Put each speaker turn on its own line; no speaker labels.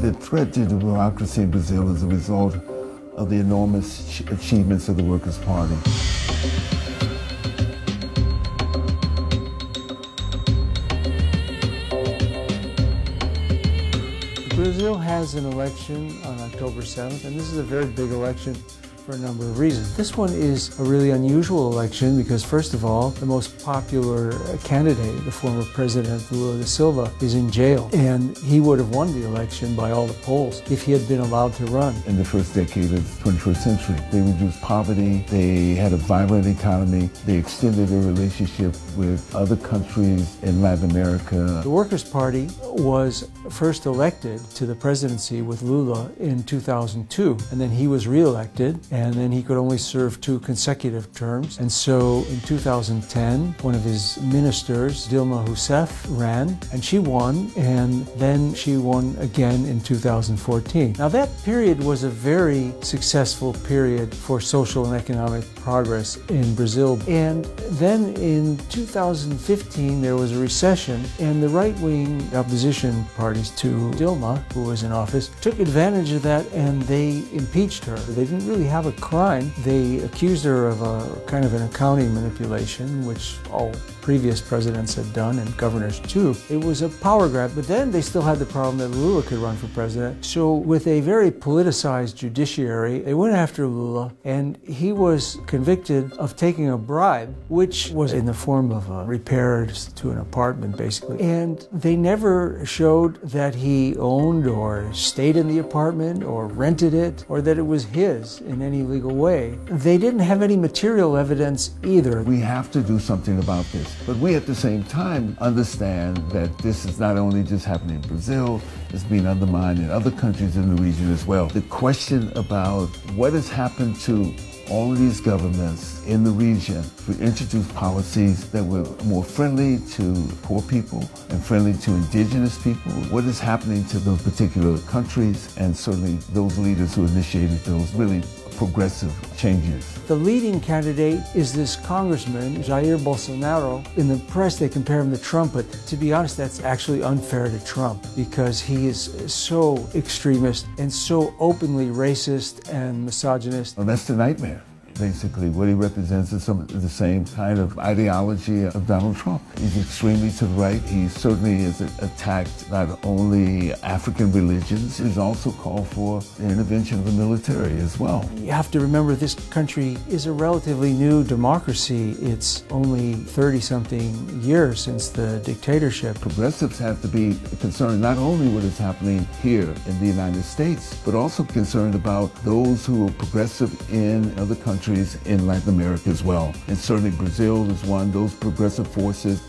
The threat to democracy in Brazil is a result of the enormous achievements of the Workers' Party.
Brazil has an election on October 7th, and this is a very big election for a number of reasons. This one is a really unusual election because, first of all, the most popular candidate, the former president Lula Da Silva, is in jail, and he would have won the election by all the polls if he had been allowed to run.
In the first decade of the 21st century, they reduced poverty, they had a vibrant economy, they extended their relationship with other countries in Latin America.
The Workers' Party was first elected to the presidency with Lula in 2002, and then he was re-elected, and then he could only serve 2 consecutive terms. And so in 2010, one of his ministers, Dilma Rousseff, ran, and she won, and then she won again in 2014. Now that period was a very successful period for social and economic progress in Brazil. And then in 2015, there was a recession, and the right-wing opposition parties to Dilma, who was in office, took advantage of that, and they impeached her. They didn't really have a crime. They accused her of a kind of an accounting manipulation, which all previous presidents had done, and governors too. It was a power grab, but then they still had the problem that Lula could run for president. So with a very politicized judiciary, they went after Lula, and he was convicted of taking a bribe, which was in the form of repairs to an apartment, basically. And they never showed that he owned or stayed in the apartment or rented it, or that it was his in any legal way. They didn't have any material evidence either.
We have to do something about this. But we at the same time understand that this is not only just happening in Brazil, it's being undermined in other countries in the region as well. The question about what has happened to all of these governments in the region to introduce policies that were more friendly to poor people and friendly to indigenous people. What is happening to those particular countries, and certainly those leaders who initiated those really progressive changes.
The leading candidate is this congressman, Jair Bolsonaro. In the press, they compare him to Trump, but to be honest, that's actually unfair to Trump because he is so extremist and so openly racist and misogynist.
Well, that's the nightmare. Basically, what he represents is the same kind of ideology of Donald Trump. He's extremely to the right. He certainly has attacked not only African religions, he's also called for the intervention of the military as well.
You have to remember this country is a relatively new democracy. It's only 30-something years since the dictatorship.
Progressives have to be concerned not only what is happening here in the United States, but also concerned about those who are progressive in other countries in Latin America as well. And certainly Brazil is one of those progressive forces.